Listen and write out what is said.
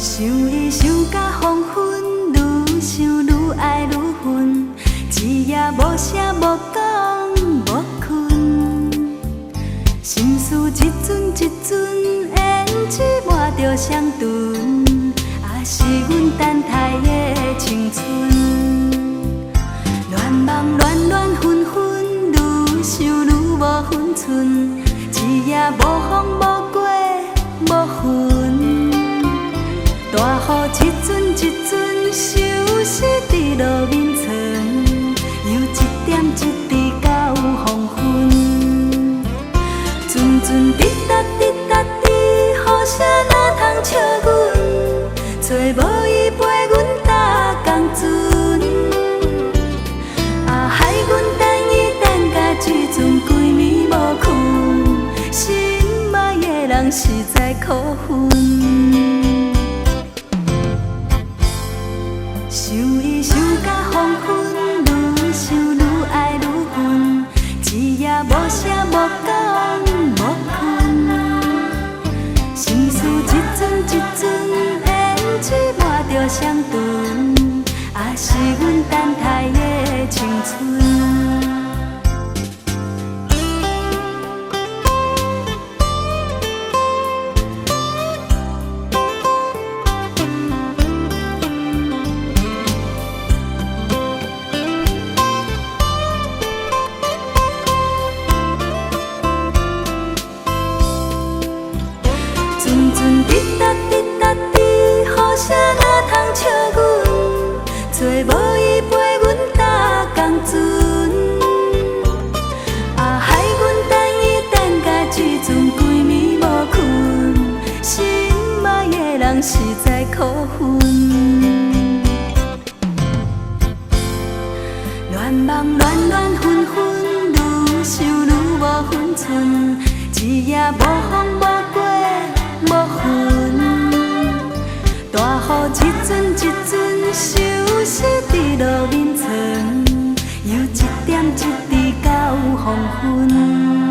想伊想甲黄昏，愈想愈爱愈恨，一夜无声无讲无困，心事一阵一阵胭脂抹着双唇，也是阮等待的青春。乱梦乱乱纷纷，愈想愈无分寸，一夜无风无过无云。大雨一阵一阵消失伫路面床，又一点一滴到黄昏。阵阵滴答滴答滴，雨声哪通笑阮？找无伊陪阮搭公船，啊害阮等伊等甲水准规暝无困，心爱的人实在可恨。想伊想甲黄昏，愈想愈爱愈恨，一夜无声无讲无困，心事一阵一阵胭脂抹着双唇，也是阮等待的青春。阵阵滴答滴答滴，雨声哪通笑阮？找无伊陪阮搭公船，啊害阮等伊等甲水准规暝无困，心爱的人实在可恨。乱梦乱乱纷纷，愈想愈无分寸，一夜无风无过无云，大雨一阵一阵消失伫路面床，又一点一滴到黄昏。